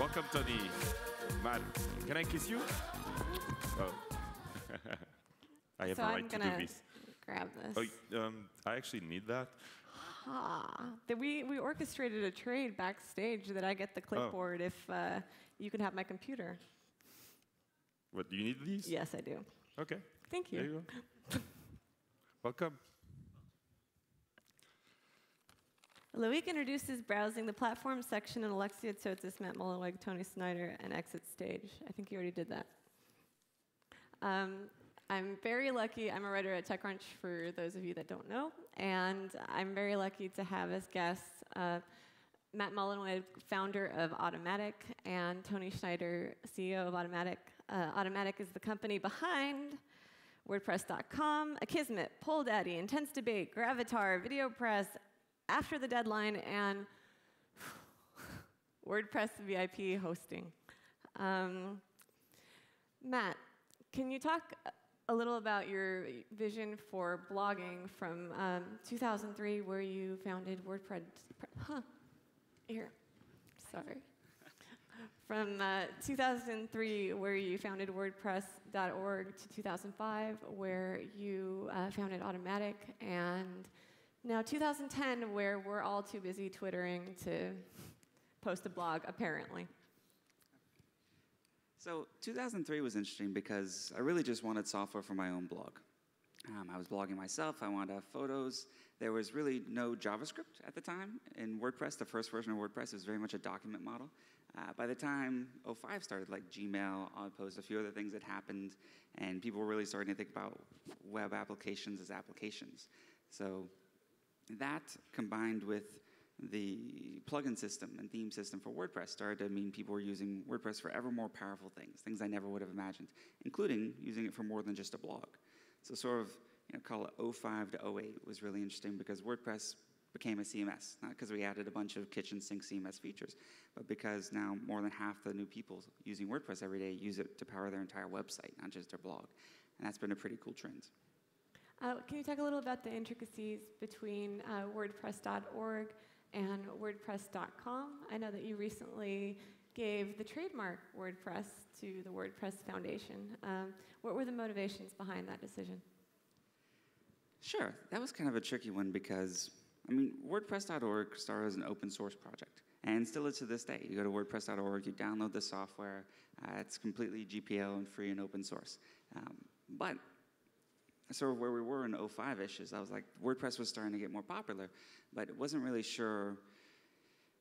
Welcome, Toni. Matt, can I kiss you? Oh. I have a right to do this. Grab this. Oh, I actually need that. We orchestrated a trade backstage that I get the clipboard if you can have my computer. What, do you need these? Yes, I do. OK. Thank you. There you go. Welcome. LeWeb introduces browsing the platform section, and Alexia, Tsotsis, Matt Mullenweg, Toni Schneider, and exit stage. I think you already did that. I'm very lucky. I'm a writer at TechCrunch, for those of you that don't know. And I'm very lucky to have as guests Matt Mullenweg, founder of Automattic, and Toni Schneider, CEO of Automattic. Automattic is the company behind WordPress.com, Akismet, Poll Daddy, Intense Debate, Gravatar, VideoPress, After the Deadline, and WordPress VIP hosting. Matt, can you talk a little about your vision for blogging from 2003, where you founded WordPress? Here, sorry. From 2003, where you founded WordPress.org, to 2005, where you founded Automattic, and now 2010, where we're all too busy Twittering to post a blog, apparently. So 2003 was interesting because I really just wanted software for my own blog. I was blogging myself. I wanted to have photos. There was really no JavaScript at the time in WordPress. The first version of WordPress was very much a document model. By the time 05 started, like Gmail, Outpost, a few other things had happened, and people were really starting to think about web applications as applications. So that, combined with the plugin system and theme system for WordPress, started to mean people were using WordPress for ever more powerful things I never would have imagined, including using it for more than just a blog. So sort of, call it 05 to 08 was really interesting because WordPress became a CMS, not because we added a bunch of kitchen sink CMS features, but because now more than half the new people using WordPress every day use it to power their entire website, not just their blog. And that's been a pretty cool trend. Can you talk a little about the intricacies between WordPress.org and WordPress.com? I know that you recently gave the trademark WordPress to the WordPress Foundation. What were the motivations behind that decision? Sure. That was kind of a tricky one because, WordPress.org started as an open source project, and still is to this day. You go to WordPress.org, you download the software. It's completely GPL and free and open source. But sort of where we were in 05-ish is I was like, WordPress was starting to get more popular, but it wasn't really sure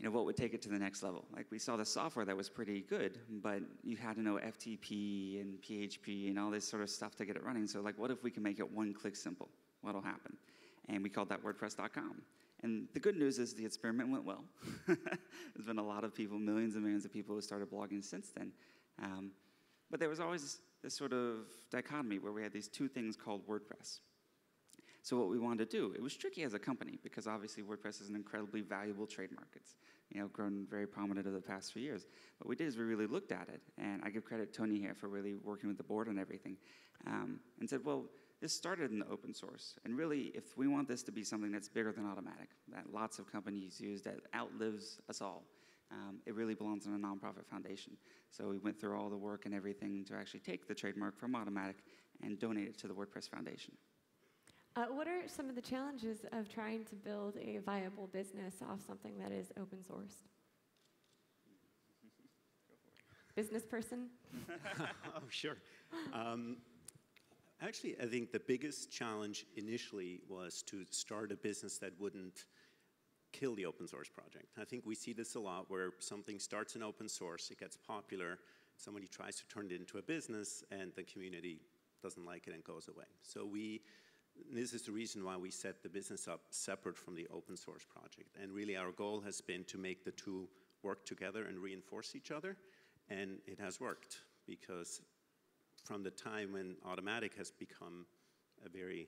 what would take it to the next level. Like, we saw the software that was pretty good, but you had to know FTP and PHP and all this sort of stuff to get it running. So, like, what if we can make it one-click simple? What'll happen? And we called that WordPress.com. And the good news is the experiment went well. There's been a lot of people, millions and millions of people who started blogging since then. But there was always this sort of dichotomy where we had these two things called WordPress. So what we wanted to do, it was tricky as a company because obviously WordPress is an incredibly valuable trademark. It's grown very prominent over the past few years. What we did is we really looked at it, and I give credit to Toni here for really working with the board on everything, and said, well, this started in the open source, and really, if we want this to be something that's bigger than Automattic, that lots of companies use, that outlives us all, it really belongs in a nonprofit foundation. So we went through all the work and everything to actually take the trademark from Automattic and donate it to the WordPress Foundation. What are some of the challenges of trying to build a viable business off something that is open sourced? Business person? Oh, sure. Actually, I think the biggest challenge initially was to start a business that wouldn't kill the open source project. I think we see this a lot where something starts in open source, it gets popular, somebody tries to turn it into a business, and the community doesn't like it and goes away. So this is the reason why we set the business up separate from the open source project. And really our goal has been to make the two work together and reinforce each other. And it has worked because from the time when Automattic has become a very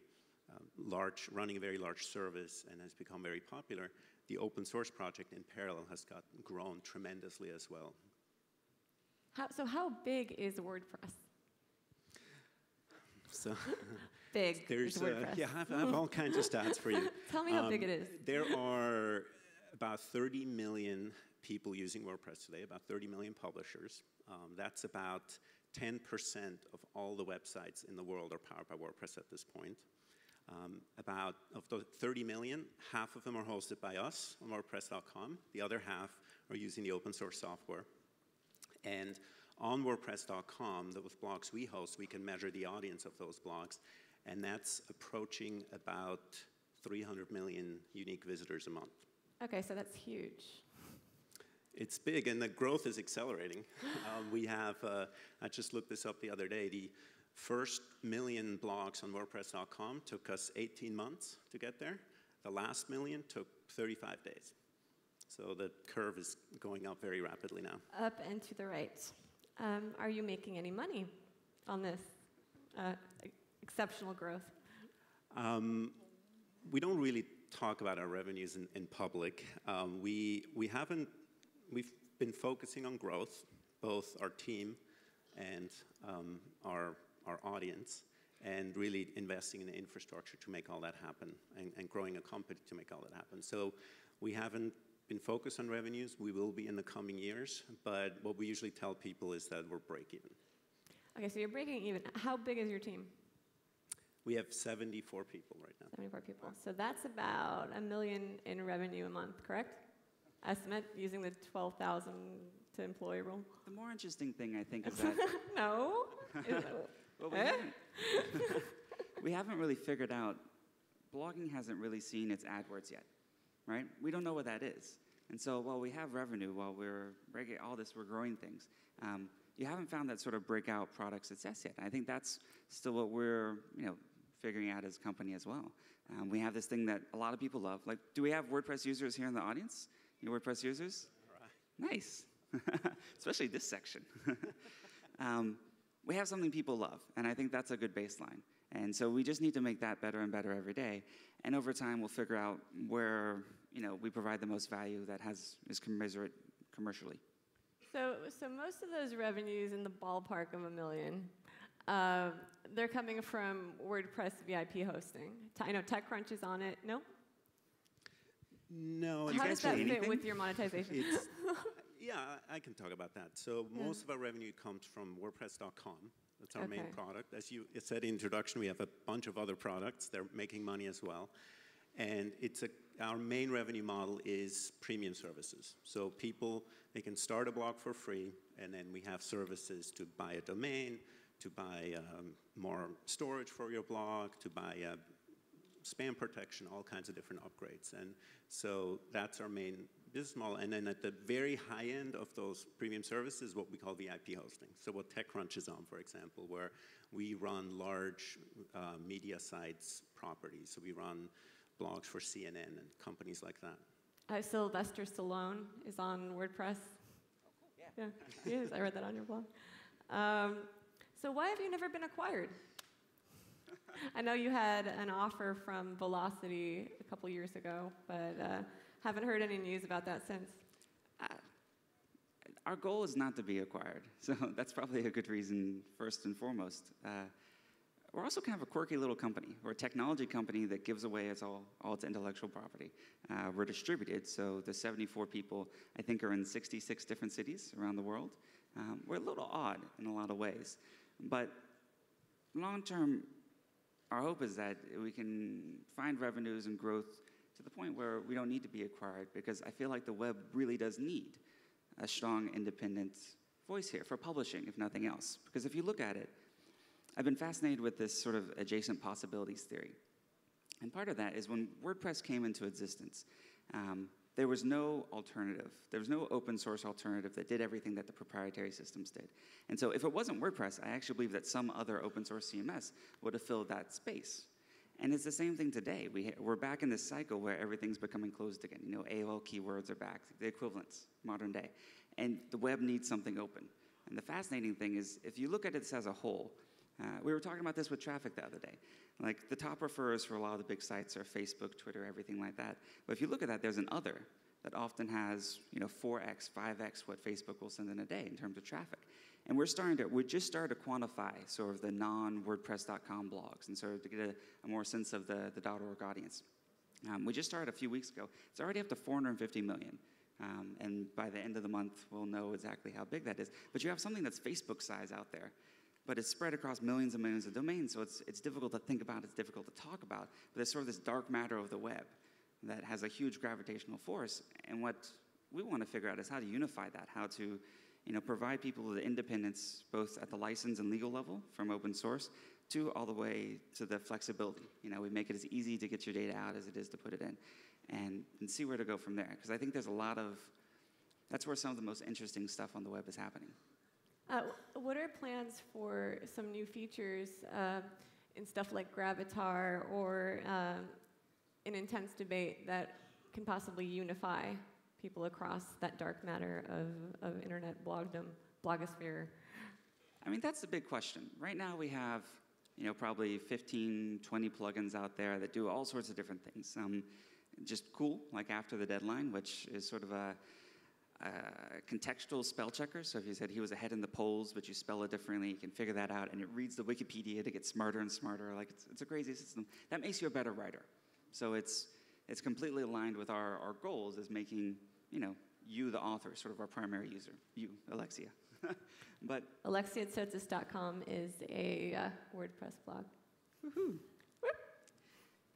running a very large service and has become very popular, the open source project in parallel has grown tremendously as well. So how big is WordPress? So big. There's yeah, I have all kinds of stats for you. Tell me how big it is. There are about 30 million people using WordPress today, about 30 million publishers. That's about 10% of all the websites in the world are powered by WordPress at this point. About of the 30 million, half of them are hosted by us on WordPress.com. The other half are using the open source software. And on WordPress.com, with blogs we host, we can measure the audience of those blogs, and that's approaching about 300 million unique visitors a month. Okay, so that's huge. It's big, and the growth is accelerating. We have, I just looked this up the other day, the first million blogs on WordPress.com took us 18 months to get there. The last million took 35 days. So the curve is going up very rapidly now. Up and to the right. Are you making any money on this exceptional growth? We don't really talk about our revenues in public. We've been focusing on growth, both our team and our audience, and really investing in the infrastructure to make all that happen, and growing a company to make all that happen. So we haven't been focused on revenues. We will be in the coming years, but what we usually tell people is that we're break even. Okay, so you're breaking even. How big is your team? We have 74 people right now. 74 people. So that's about $1 million in revenue a month, correct? Estimate using the 12,000 to employee rule. The more interesting thing, I think, is that No. well, we haven't really figured out. Blogging hasn't really seen its AdWords yet, right? We don't know what that is. And so while we have revenue, while we're breaking all this, we're growing things, you haven't found that sort of breakout product success yet. And I think that's still what we're figuring out as a company as well. We have this thing that a lot of people love. Like, do we have WordPress users here in the audience? You WordPress users? All right. Nice. Especially this section. We have something people love, and I think that's a good baseline. And so we just need to make that better and better every day. And over time, we'll figure out where we provide the most value that is commensurate commercially. So most of those revenues in the ballpark of $1 million, they're coming from WordPress VIP hosting. I know TechCrunch is on it. No? No. How does that fit anything? with your monetization? Yeah, I can talk about that. So most of our revenue comes from WordPress.com. That's our main product. As you said in the introduction, we have a bunch of other products. They're making money as well. And our main revenue model is premium services. So people, they can start a blog for free, and then we have services to buy a domain, to buy more storage for your blog, to buy spam protection, all kinds of different upgrades. And so that's our main business model. And then at the very high end of those premium services, what we call VIP hosting. So what TechCrunch is on, for example, where we run large media sites properties. So we run blogs for CNN and companies like that. Sylvester Stallone is on WordPress. Yeah, he is. I read that on your blog. So why have you never been acquired? I know you had an offer from Velocity a couple years ago, but haven't heard any news about that since. Our goal is not to be acquired, so that's probably a good reason, first and foremost. We're also kind of a quirky little company. We're a technology company that gives away all its intellectual property. We're distributed, so the 74 people, I think, are in 66 different cities around the world. We're a little odd in a lot of ways, but long term, our hope is that we can find revenues and growth to the point where we don't need to be acquired, because I feel like the web really does need a strong, independent voice here for publishing, if nothing else. Because if you look at it, I've been fascinated with this sort of adjacent possibilities theory. And part of that is when WordPress came into existence, there was no alternative. There was no open source alternative that did everything that the proprietary systems did. And so if it wasn't WordPress, I actually believe that some other open source CMS would have filled that space. And it's the same thing today. We're back in this cycle where everything's becoming closed again. AOL keywords are back, the equivalents, modern day. And the web needs something open. And the fascinating thing is, if you look at this as a whole, we were talking about this with traffic the other day. Like, the top referrers for a lot of the big sites are Facebook, Twitter, everything like that. But if you look at that, there's an other that often has 4x, 5x what Facebook will send in a day in terms of traffic. And we just started to quantify sort of the non-WordPress.com blogs, and sort of to get a more sense of the .org audience. We just started a few weeks ago. It's already up to 450 million. And by the end of the month, we'll know exactly how big that is. But you have something that's Facebook size out there, but it's spread across millions and millions of domains, so it's difficult to think about, it's difficult to talk about. But there's sort of this dark matter of the web that has a huge gravitational force. And what we want to figure out is how to unify that, how to provide people the independence, both at the license and legal level from open source, to all the way to the flexibility. We make it as easy to get your data out as it is to put it in, and see where to go from there. Because I think there's that's where some of the most interesting stuff on the web is happening. What are plans for some new features in stuff like Gravatar or an intense debate that can possibly unify people across that dark matter of internet blogdom, blogosphere? I mean, that's the big question. Right now we have probably 15, 20 plugins out there that do all sorts of different things. Just cool, like After the Deadline, which is sort of a contextual spell checker. So if you said he was ahead in the polls, but you spell it differently, you can figure that out, and it reads the Wikipedia to get smarter and smarter. Like it's a crazy system. That makes you a better writer. So it's completely aligned with our goals as making you the author, sort of our primary user, you, Alexia. But Alexia@Tsotsis.com is a WordPress blog. Woohoo!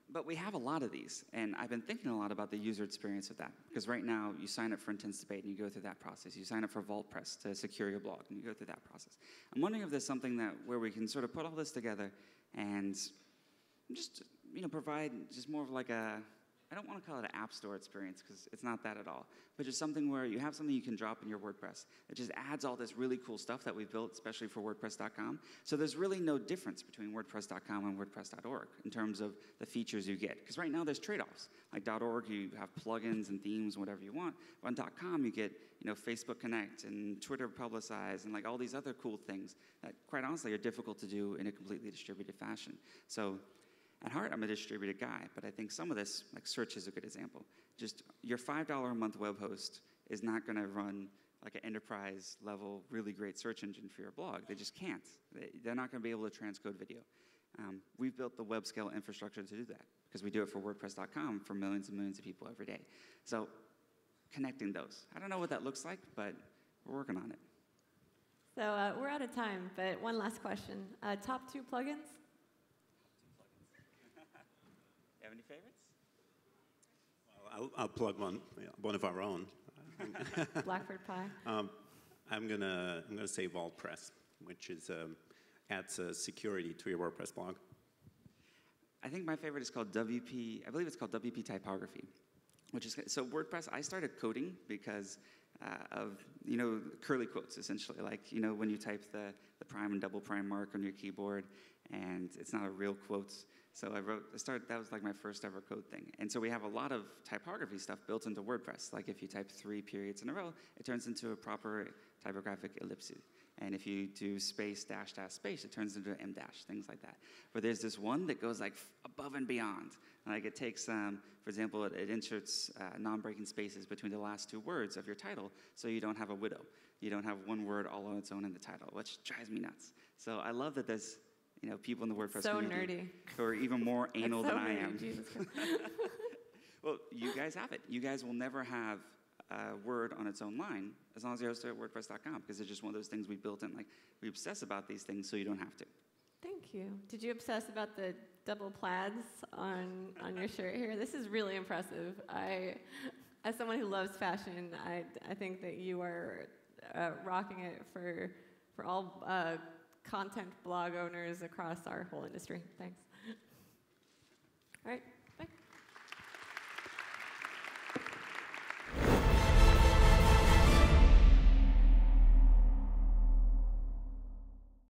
But we have a lot of these, and I've been thinking a lot about the user experience of that. Because right now, you sign up for Intense Debate, and you go through that process. You sign up for VaultPress to secure your blog, and you go through that process. I'm wondering if there's something where we can sort of put all this together and just provide just more of like I don't want to call it an app store experience because it's not that at all, but just something where you have something you can drop in your WordPress that just adds all this really cool stuff that we've built, especially for WordPress.com. So there's really no difference between WordPress.com and WordPress.org in terms of the features you get. Because right now there's trade-offs. Like .org, you have plugins and themes, whatever you want. On .com, you get Facebook Connect and Twitter Publicize and like all these other cool things that, quite honestly, are difficult to do in a completely distributed fashion. So at heart, I'm a distributed guy, but I think some of this, like search is a good example. Just your $5 a month web host is not going to run like an enterprise level, really great search engine for your blog. They just can't. They're not going to be able to transcode video. We've built the web scale infrastructure to do that because we do it for WordPress.com for millions and millions of people every day. So connecting those. I don't know what that looks like, but we're working on it. So we're out of time, but one last question. Top 2 plugins? Have any favorites? Well, I'll plug one of our own. Blackbird Pie. I'm gonna say VaultPress, which is adds security to your WordPress blog. I think my favorite is called WP. I believe it's called WP Typography, which is so WordPress. I started coding because of curly quotes essentially, like when you type the prime and double prime mark on your keyboard, and it's not a real quote. So that was like my first ever code thing. And so we have a lot of typography stuff built into WordPress. Like if you type 3 periods in a row, it turns into a proper typographic ellipsis. And if you do space, dash, dash, space, it turns into an M dash, things like that. But there's this one that goes like above and beyond. Like it takes, for example, it inserts non-breaking spaces between the last 2 words of your title so you don't have a widow. You don't have one word all on its own in the title, which drives me nuts. So I love that there's people in the WordPress community who are even more anal than I am. Well, you guys have it. You guys will never have a word on its own line as long as you host it at WordPress.com because it's just one of those things we built in. Like we obsess about these things so you don't have to. Thank you. Did you obsess about the double plaids on your shirt here? This is really impressive. As someone who loves fashion, I think that you are rocking it for all content blog owners across our whole industry. Thanks. All right.